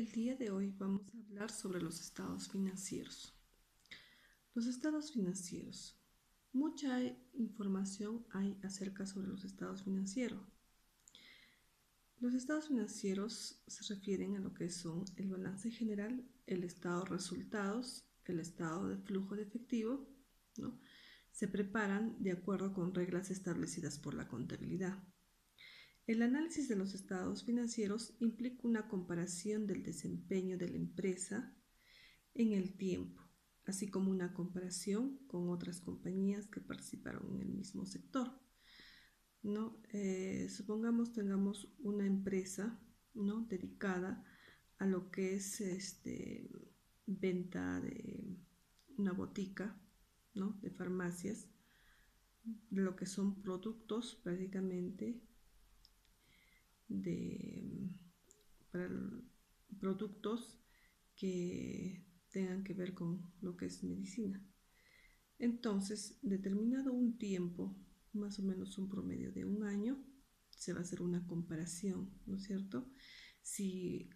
El día de hoy vamos a hablar sobre los estados financieros. Los estados financieros. Mucha información hay acerca sobre los estados financieros. Los estados financieros se refieren a lo que son el balance general, el estado de resultados, el estado de flujo de efectivo, ¿no? Se preparan de acuerdo con reglas establecidas por la contabilidad. El análisis de los estados financieros implica una comparación del desempeño de la empresa en el tiempo, así como una comparación con otras compañías que participaron en el mismo sector, ¿no? Supongamos tengamos una empresa, ¿no?, dedicada a lo que es venta de una botica, ¿no?, de farmacias, de lo que son productos prácticamente de para productos que tengan que ver con lo que es medicina. Entonces, determinado un tiempo, más o menos un promedio de un año, se va a hacer una comparación, ¿no es cierto? Si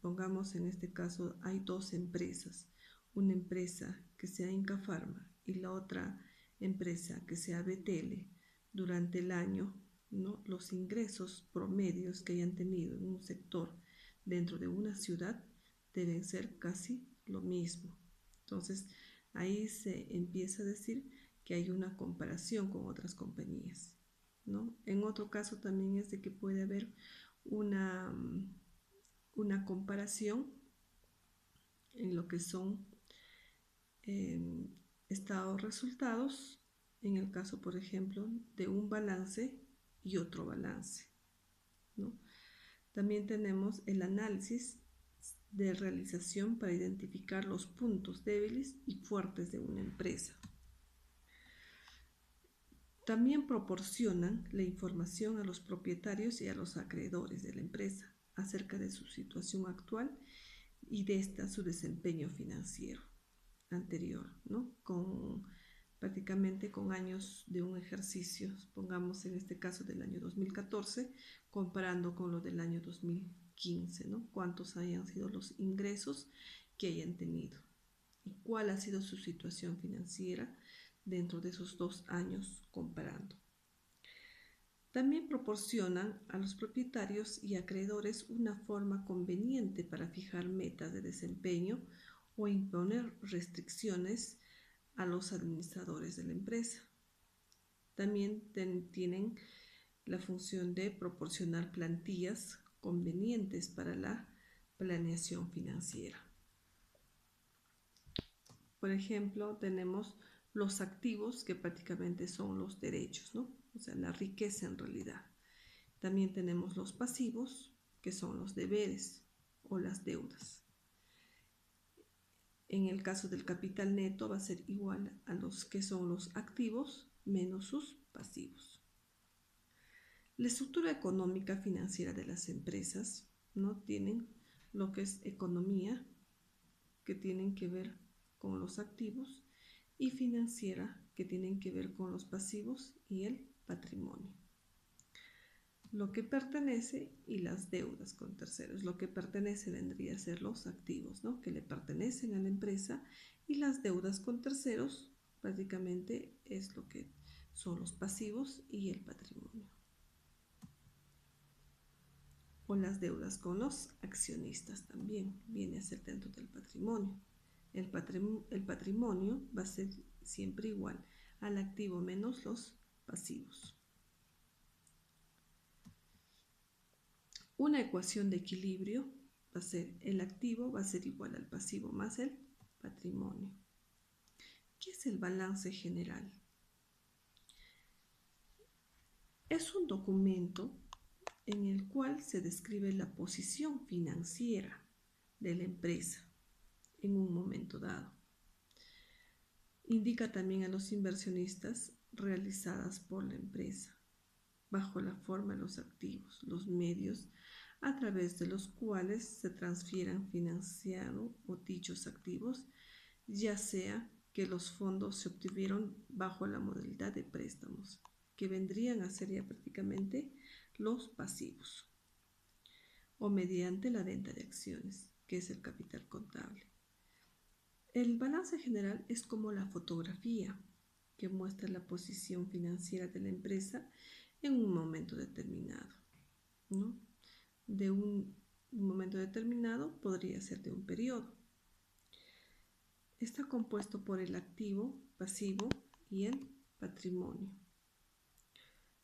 pongamos en este caso hay dos empresas, una empresa que sea Inca Pharma y la otra empresa que sea BTL, durante el año, ¿no?, los ingresos promedios que hayan tenido en un sector dentro de una ciudad deben ser casi lo mismo. Entonces, ahí se empieza a decir que hay una comparación con otras compañías, ¿no? En otro caso también es de que puede haber una, una comparación en lo que son eh, estados resultados, en el caso, por ejemplo, de un balance y otro balance, ¿no? También tenemos el análisis de realización para identificar los puntos débiles y fuertes de una empresa. También proporcionan la información a los propietarios y a los acreedores de la empresa acerca de su situación actual y de su desempeño financiero anterior, ¿no? Prácticamente con años de un ejercicio, pongamos en este caso del año 2014, comparando con lo del año 2015, ¿no? Cuántos hayan sido los ingresos que hayan tenido y cuál ha sido su situación financiera dentro de esos 2 años comparando. También proporcionan a los propietarios y acreedores una forma conveniente para fijar metas de desempeño o imponer restricciones a los administradores de la empresa. También tienen la función de proporcionar plantillas convenientes para la planeación financiera. Por ejemplo, tenemos los activos, que prácticamente son los derechos, ¿no? O sea, la riqueza en realidad. También tenemos los pasivos, que son los deberes o las deudas. En el caso del capital neto va a ser igual a los que son los activos menos sus pasivos. La estructura económica financiera de las empresas, ¿no?, tienen lo que es economía, que tienen que ver con los activos, y financiera, que tienen que ver con los pasivos y el patrimonio. Lo que pertenece y las deudas con terceros. Lo que pertenece vendría a ser los activos, ¿no?, que le pertenecen a la empresa, y las deudas con terceros prácticamente es lo que son los pasivos y el patrimonio. O las deudas con los accionistas también viene a ser dentro del patrimonio. El patrimonio va a ser siempre igual al activo menos los pasivos. Una ecuación de equilibrio va a ser el activo va a ser igual al pasivo más el patrimonio. ¿Qué es el balance general? Es un documento en el cual se describe la posición financiera de la empresa en un momento dado. Indica también a los inversionistas realizadas por la empresa, bajo la forma de los activos, los medios a través de los cuales se transfieran financiado o dichos activos, ya sea que los fondos se obtuvieron bajo la modalidad de préstamos, que vendrían a ser ya prácticamente los pasivos. o mediante la venta de acciones, que es el capital contable. El balance general es como la fotografía que muestra la posición financiera de la empresa en un momento determinado, ¿no? De un momento determinado podría ser de un periodo. Está compuesto por el activo, pasivo y el patrimonio.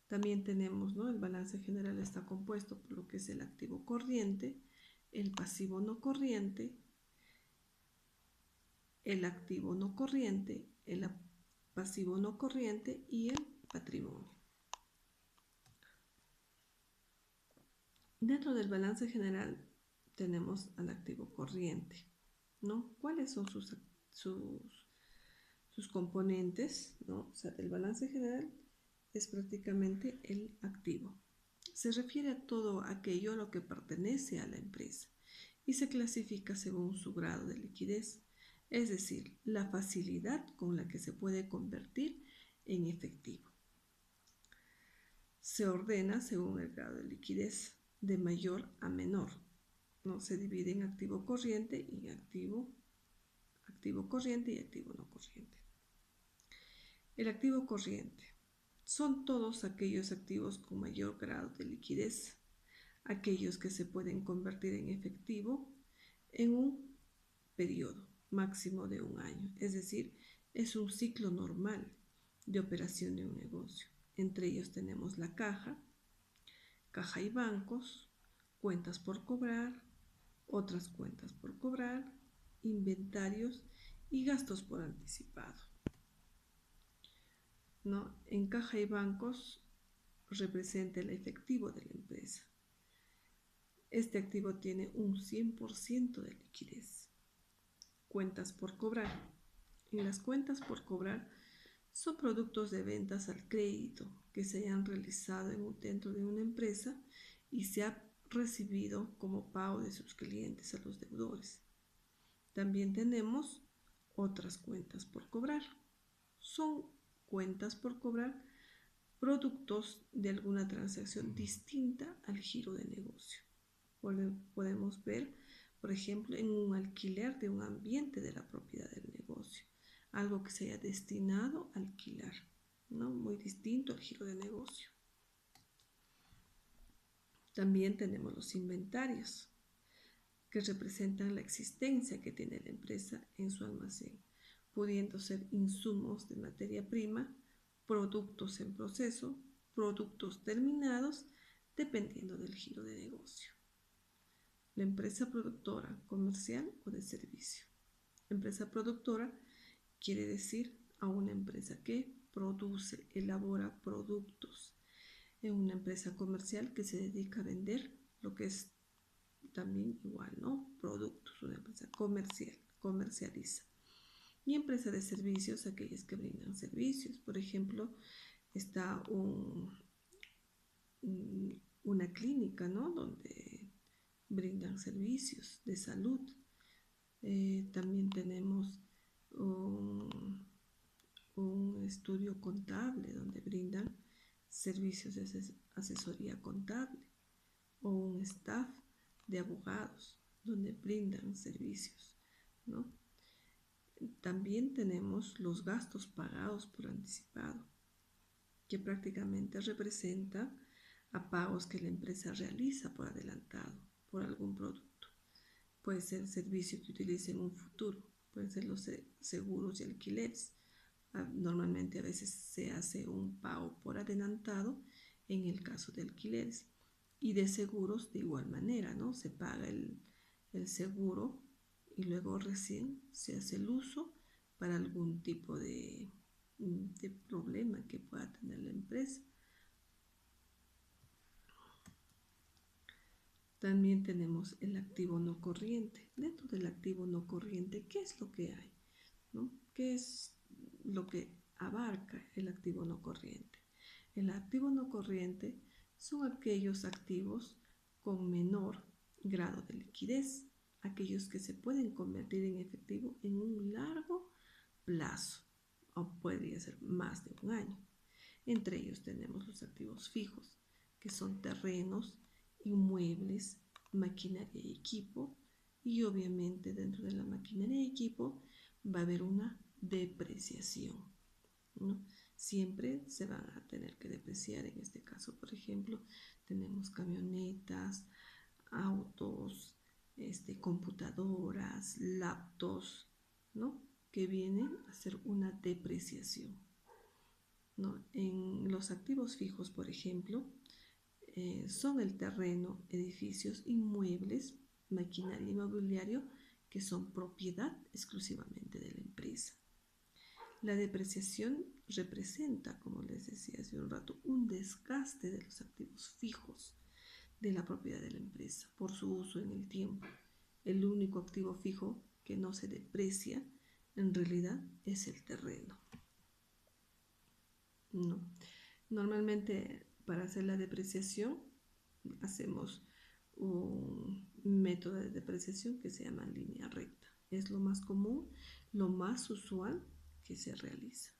También tenemos, ¿no? El balance general está compuesto por lo que es el activo corriente, el pasivo no corriente, el activo no corriente, el pasivo no corriente y el patrimonio. Dentro del balance general tenemos al activo corriente, ¿no? ¿Cuáles son sus componentes, ¿no? O sea, el balance general es prácticamente el activo. Se refiere a todo aquello a lo que pertenece a la empresa y se clasifica según su grado de liquidez, es decir, la facilidad con la que se puede convertir en efectivo. Se ordena según el grado de liquidez, de mayor a menor, ¿no? Se divide en activo corriente y activo corriente y activo no corriente. El activo corriente son todos aquellos activos con mayor grado de liquidez, aquellos que se pueden convertir en efectivo en un periodo máximo de un año, es decir, es un ciclo normal de operación de un negocio. Entre ellos tenemos la caja y bancos, cuentas por cobrar, otras cuentas por cobrar, inventarios y gastos por anticipado, ¿no? En caja y bancos representa el efectivo de la empresa. Este activo tiene un 100% de liquidez. Cuentas por cobrar. En las cuentas por cobrar son productos de ventas al crédito que se hayan realizado dentro de una empresa y se ha recibido como pago de sus clientes a los deudores. También tenemos otras cuentas por cobrar. Son cuentas por cobrar productos de alguna transacción distinta al giro de negocio. Podemos ver, por ejemplo, en un alquiler de un ambiente de la propiedad del negocio, algo que se haya destinado a alquilar, ¿no? Muy distinto al giro de negocio. También tenemos los inventarios, que representan la existencia que tiene la empresa en su almacén, pudiendo ser insumos de materia prima, productos en proceso, productos terminados, dependiendo del giro de negocio. La empresa productora, comercial o de servicio. Empresa productora quiere decir a una empresa que produce, elabora productos. Es una empresa comercial que se dedica a vender lo que es también igual, ¿no? Productos, una empresa comercial, comercializa. Y empresa de servicios, aquellas que brindan servicios. Por ejemplo, está una clínica, ¿no? Donde brindan servicios de salud. También tenemos un estudio contable donde brindan servicios de asesoría contable, o un staff de abogados donde brindan servicios, ¿no? También tenemos los gastos pagados por anticipado, que prácticamente representa a pagos que la empresa realiza por adelantado por algún producto. Puede ser el servicio que utilice en un futuro, pueden ser los seguros y alquileres. Normalmente a veces se hace un pago por adelantado en el caso de alquileres, y de seguros de igual manera, ¿no? Se paga el seguro y luego recién se hace el uso para algún tipo de problema que pueda tener la empresa. También tenemos el activo no corriente. Dentro del activo no corriente, ¿qué es lo que hay? ¿No? ¿Qué es lo que abarca el activo no corriente? El activo no corriente son aquellos activos con menor grado de liquidez, aquellos que se pueden convertir en efectivo en un largo plazo, o podría ser más de un año. Entre ellos tenemos los activos fijos, que son terrenos, inmuebles, maquinaria y equipo, y obviamente dentro de la maquinaria y equipo va a haber una depreciación, ¿no? Siempre se van a tener que depreciar. En este caso, por ejemplo, tenemos camionetas, autos, computadoras, laptops, ¿no? Que vienen a ser una depreciación, ¿no? En los activos fijos, por ejemplo, son el terreno, edificios, inmuebles, maquinaria y mobiliario que son propiedad exclusivamente de la empresa. La depreciación representa, como les decía hace un rato, un desgaste de los activos fijos de la propiedad de la empresa por su uso en el tiempo. El único activo fijo que no se deprecia en realidad es el terreno, ¿no? Normalmente para hacer la depreciación hacemos un método de depreciación que se llama línea recta. Es lo más común, lo más usual que se realiza.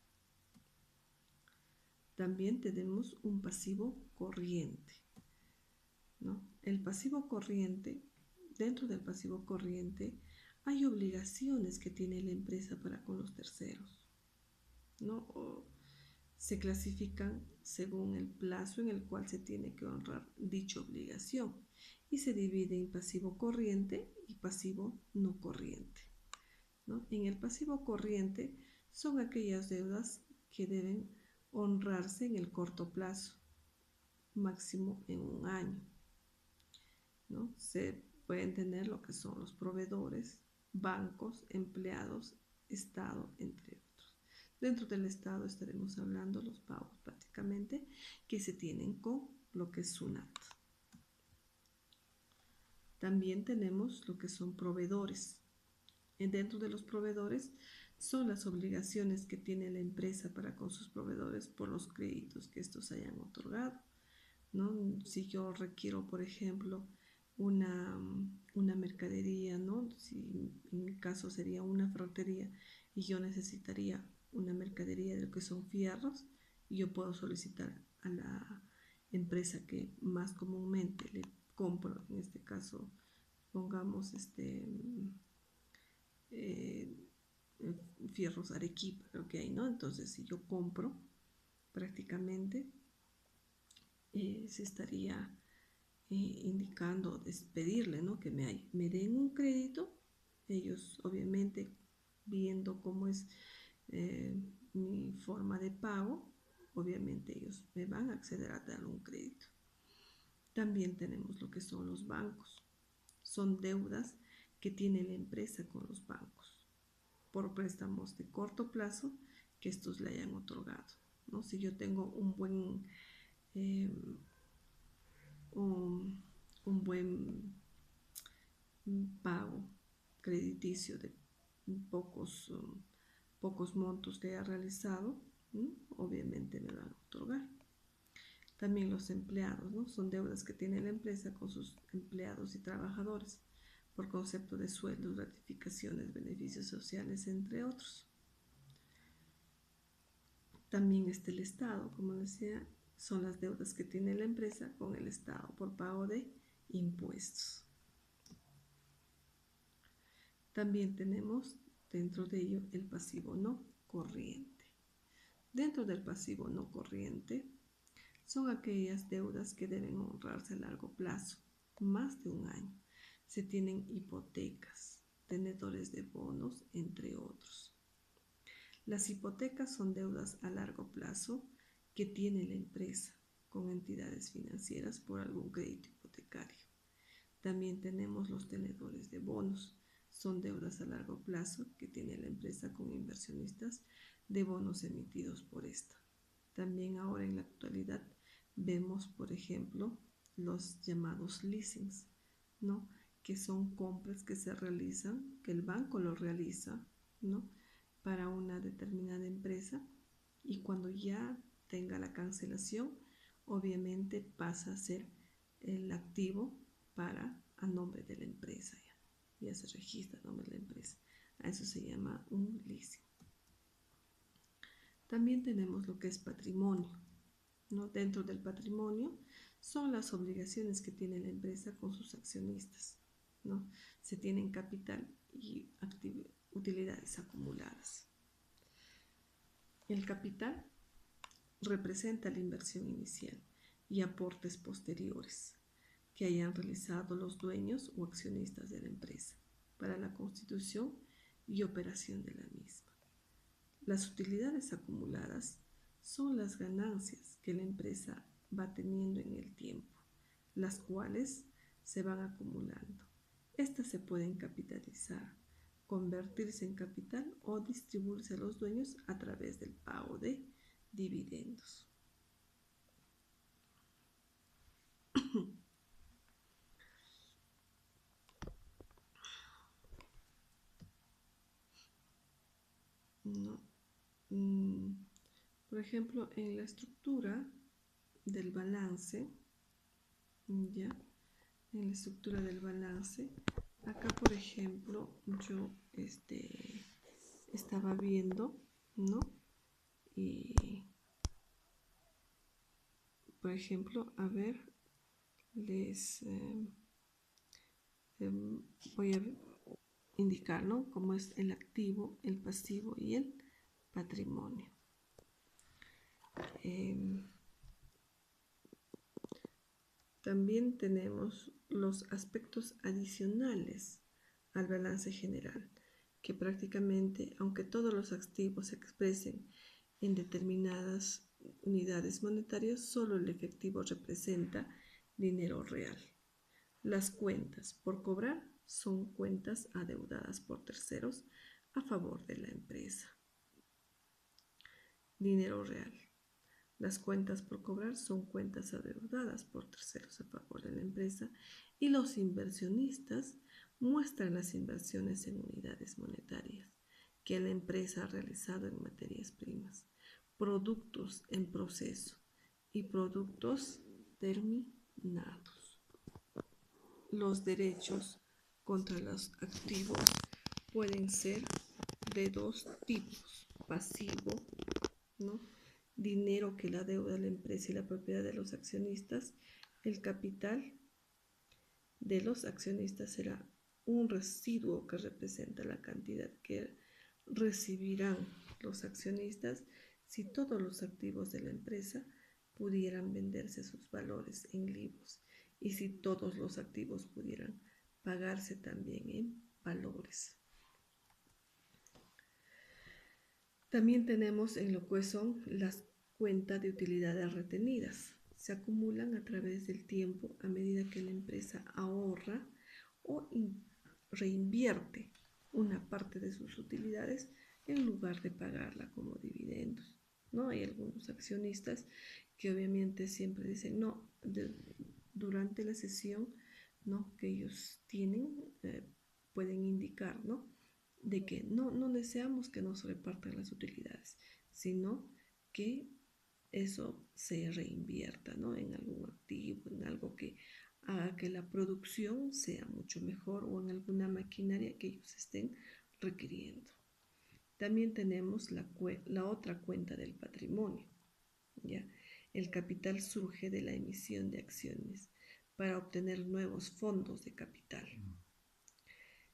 También tenemos un pasivo corriente, ¿no? El pasivo corriente, dentro del pasivo corriente hay obligaciones que tiene la empresa para con los terceros, ¿no? O se clasifican según el plazo en el cual se tiene que honrar dicha obligación y se divide en pasivo corriente y pasivo no corriente, ¿no? En el pasivo corriente son aquellas deudas que deben honrarse en el corto plazo, máximo en un año, ¿no? Se pueden tener lo que son los proveedores, bancos, empleados, Estado, entre otros. Dentro del Estado estaremos hablando los pagos prácticamente que se tienen con lo que es SUNAT. También tenemos lo que son proveedores. Dentro de los proveedores son las obligaciones que tiene la empresa para con sus proveedores por los créditos que estos hayan otorgado, ¿no? Si yo requiero, por ejemplo, una mercadería, ¿no? Si en mi caso sería una ferretería y yo necesitaría una mercadería de lo que son fierros, y yo puedo solicitar a la empresa que más comúnmente le compro, en este caso, pongamos eh, fierros Arequipa, lo que hay, ¿no? Entonces, si yo compro, prácticamente se estaría indicando, despedirle, ¿no? Que me den un crédito. Ellos, obviamente, viendo cómo es mi forma de pago, obviamente ellos me van a acceder a dar un crédito. También tenemos lo que son los bancos. Son deudas que tiene la empresa con los bancos por préstamos de corto plazo que estos le hayan otorgado, ¿no? Si yo tengo un buen un buen pago crediticio de pocos montos que haya realizado, ¿no? Obviamente me van a otorgar. También los empleados, ¿no? Son deudas que tiene la empresa con sus empleados y trabajadores por concepto de sueldos, gratificaciones, beneficios sociales, entre otros. También está el Estado, como decía, son las deudas que tiene la empresa con el Estado por pago de impuestos. También tenemos dentro de ello el pasivo no corriente. Dentro del pasivo no corriente son aquellas deudas que deben honrarse a largo plazo, más de un año. Se tienen hipotecas, tenedores de bonos, entre otros. Las hipotecas son deudas a largo plazo que tiene la empresa con entidades financieras por algún crédito hipotecario. También tenemos los tenedores de bonos. Son deudas a largo plazo que tiene la empresa con inversionistas de bonos emitidos por esta. También ahora en la actualidad vemos, por ejemplo, los llamados leasings, ¿no? Que son compras que se realizan, que el banco lo realiza, ¿no? Para una determinada empresa, y cuando ya tenga la cancelación, obviamente pasa a ser el activo a nombre de la empresa, ya se registra a nombre de la empresa. A eso se llama un leasing. También tenemos lo que es patrimonio, ¿no? Dentro del patrimonio son las obligaciones que tiene la empresa con sus accionistas, ¿no? Se tienen capital y utilidades acumuladas. El capital representa la inversión inicial y aportes posteriores que hayan realizado los dueños o accionistas de la empresa para la constitución y operación de la misma. Las utilidades acumuladas son las ganancias que la empresa va teniendo en el tiempo, las cuales se van acumulando. Estas se pueden capitalizar, convertirse en capital o distribuirse a los dueños a través del pago de dividendos. ¿No? Por ejemplo, en la estructura del balance, ¿ya? En la estructura del balance, acá por ejemplo, yo estaba viendo, ¿no? Y, por ejemplo, a ver, les voy a indicar, ¿no? Cómo es el activo, el pasivo y el patrimonio. También tenemos los aspectos adicionales al balance general, que prácticamente, aunque todos los activos se expresen en determinadas unidades monetarias, solo el efectivo representa dinero real. Las cuentas por cobrar son cuentas adeudadas por terceros a favor de la empresa. Dinero real. Las cuentas por cobrar son cuentas adeudadas por terceros a favor de la empresa y los inversionistas muestran las inversiones en unidades monetarias que la empresa ha realizado en materias primas, productos en proceso y productos terminados. Los derechos contra los activos pueden ser de dos tipos: pasivo, ¿no? Dinero que la deuda de la empresa y la propiedad de los accionistas. El capital de los accionistas será un residuo que representa la cantidad que recibirán los accionistas si todos los activos de la empresa pudieran venderse sus valores en libros y si todos los activos pudieran pagarse también en valores. También tenemos en lo que son las cuentas de utilidades retenidas. Se acumulan a través del tiempo a medida que la empresa ahorra o reinvierte una parte de sus utilidades en lugar de pagarla como dividendos, ¿no? Hay algunos accionistas que obviamente siempre dicen, no, durante la sesión, ¿no?, que ellos tienen, pueden indicar, ¿no?, de que no deseamos que nos repartan las utilidades, sino que eso se reinvierta, ¿no?, en algún activo, en algo que haga que la producción sea mucho mejor o en alguna maquinaria que ellos estén requiriendo. También tenemos la otra cuenta del patrimonio, ¿ya? El capital surge de la emisión de acciones para obtener nuevos fondos de capital.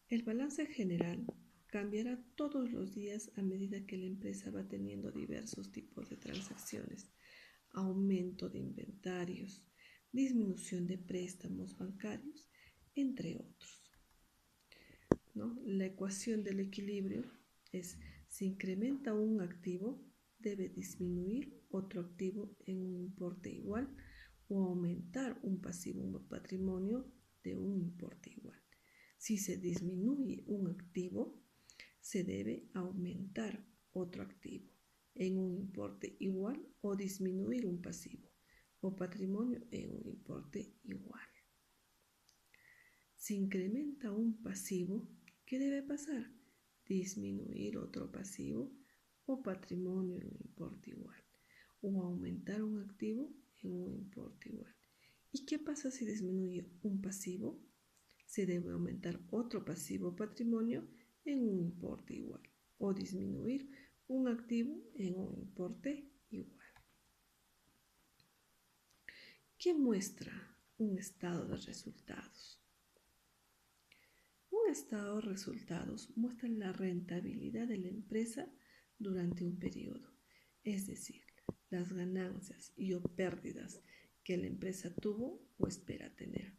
El balance general cambiará todos los días a medida que la empresa va teniendo diversos tipos de transacciones: aumento de inventarios, disminución de préstamos bancarios, entre otros, ¿no? La ecuación del equilibrio es: si incrementa un activo, debe disminuir otro activo en un importe igual o aumentar un pasivo, un patrimonio de un importe igual. Si se disminuye un activo, se debe aumentar otro activo en un importe igual o disminuir un pasivo o patrimonio en un importe igual. Si incrementa un pasivo, ¿qué debe pasar? Disminuir otro pasivo o patrimonio en un importe igual o aumentar un activo en un importe igual. ¿Y qué pasa si disminuye un pasivo? Se debe aumentar otro pasivo o patrimonio en un importe igual o disminuir un activo en un importe igual. ¿Qué muestra un estado de resultados? Un estado de resultados muestra la rentabilidad de la empresa durante un periodo, es decir, las ganancias y o pérdidas que la empresa tuvo o espera tener.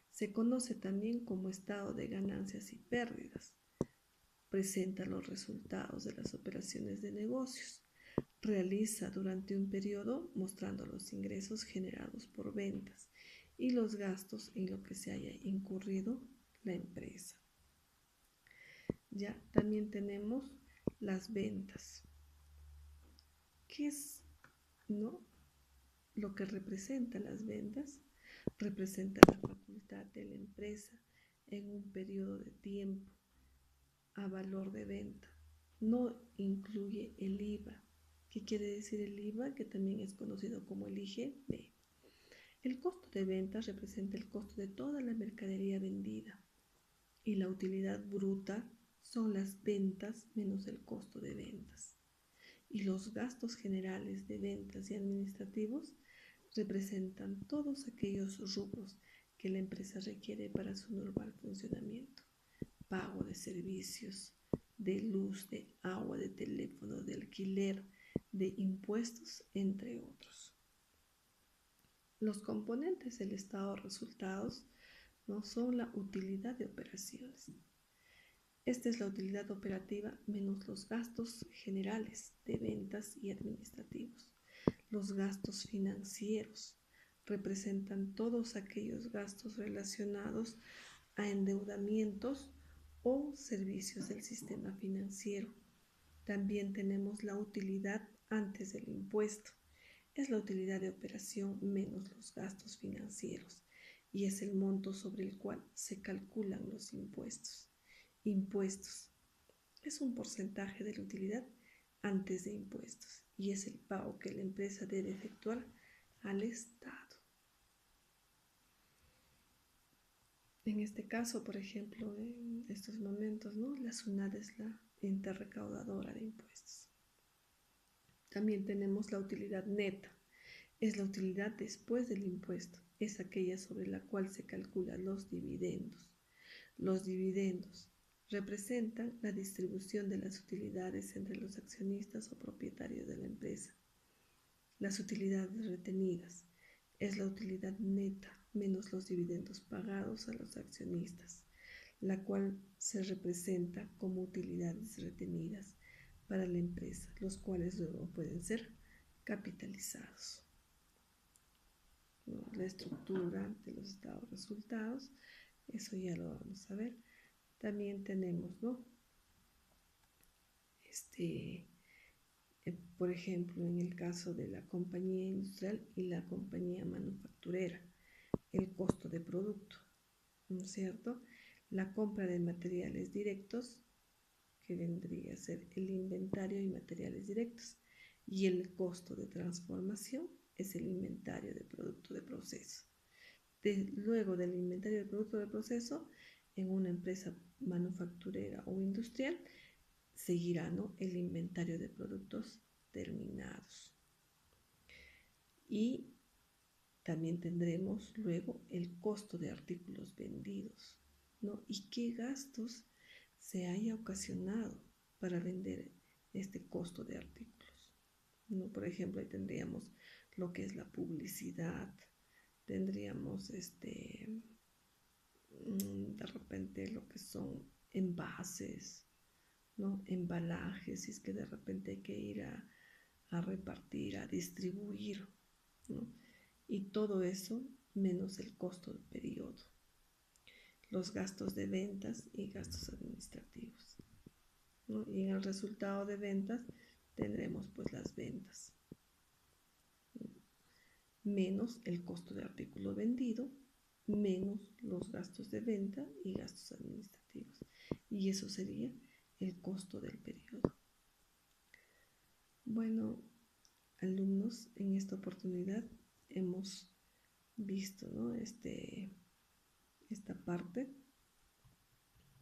Se conoce también como estado de ganancias y pérdidas. Presenta los resultados de las operaciones de negocios. Realiza durante un periodo mostrando los ingresos generados por ventas y los gastos en lo que se haya incurrido la empresa. Ya también tenemos las ventas. ¿Qué es, no? Lo que representa las ventas? Representa la facultad de la empresa en un periodo de tiempo a valor de venta. No incluye el IVA. ¿Qué quiere decir el IVA? Que también es conocido como el IGB. El costo de ventas representa el costo de toda la mercadería vendida y la utilidad bruta son las ventas menos el costo de ventas. Y los gastos generales de ventas y administrativos representan todos aquellos rubros que la empresa requiere para su normal funcionamiento. Pago de servicios, de luz, de agua, de teléfono, de alquiler, de impuestos, entre otros. Los componentes del estado de resultados no son la utilidad de operaciones. Esta es la utilidad operativa menos los gastos generales de ventas y administrativos. Los gastos financieros representan todos aquellos gastos relacionados a endeudamientos o servicios del sistema financiero. También tenemos la utilidad antes del impuesto. Es la utilidad de operación menos los gastos financieros y es el monto sobre el cual se calculan los impuestos. Impuestos es un porcentaje de la utilidad antes de impuestos y es el pago que la empresa debe efectuar al Estado. En este caso, por ejemplo, en estos momentos, ¿no? La SUNAT es la ente recaudadora de impuestos. También tenemos la utilidad neta. Es la utilidad después del impuesto. Es aquella sobre la cual se calculan los dividendos. Los dividendos representan la distribución de las utilidades entre los accionistas o propietarios de la empresa. Las utilidades retenidas es la utilidad neta menos los dividendos pagados a los accionistas, la cual se representa como utilidades retenidas para la empresa, los cuales luego pueden ser capitalizados. La estructura de los estados de resultados, eso ya lo vamos a ver. También tenemos, ¿no? Por ejemplo, en el caso de la compañía industrial y la compañía manufacturera, el costo de producto, ¿no es cierto? La compra de materiales directos, que vendría a ser el inventario y materiales directos, y el costo de transformación es el inventario de producto de proceso. Luego del inventario de producto de proceso, en una empresa manufacturera o industrial, seguirá, ¿no?, el inventario de productos terminados. Y también tendremos luego el costo de artículos vendidos, ¿no? Y qué gastos se haya ocasionado para vender este costo de artículos, ¿no? Por ejemplo, ahí tendríamos lo que es la publicidad, tendríamos de repente lo que son envases, ¿no? Embalajes, si es que de repente hay que ir a repartir, a distribuir, ¿no? Y todo eso menos el costo del periodo, los gastos de ventas y gastos administrativos, ¿no? Y en el resultado de ventas tendremos pues las ventas, ¿no?, menos el costo de artículo vendido, menos los gastos de venta y gastos administrativos. Y eso sería el costo del periodo. Bueno, alumnos, en esta oportunidad hemos visto, ¿no?, esta parte.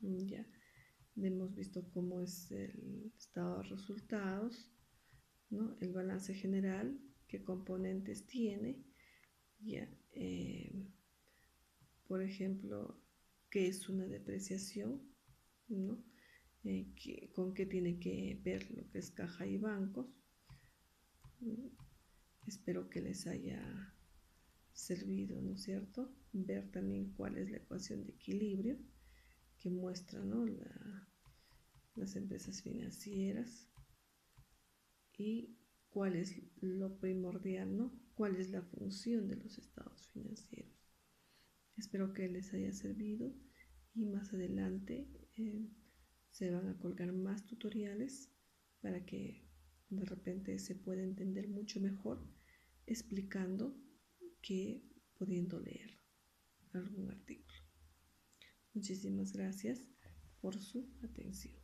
Ya hemos visto cómo es el estado de resultados, ¿no?, el balance general, qué componentes tiene, Ya, por ejemplo, ¿qué es una depreciación? ¿No? ¿Con qué tiene que ver lo que es caja y bancos? ¿No? Espero que les haya servido, ¿no es cierto? Ver también cuál es la ecuación de equilibrio que muestra, ¿no? Las empresas financieras y cuál es lo primordial, ¿no? ¿Cuál es la función de los estados financieros? Espero que les haya servido y más adelante se van a colgar más tutoriales para que de repente se pueda entender mucho mejor explicando que pudiendo leer algún artículo. Muchísimas gracias por su atención.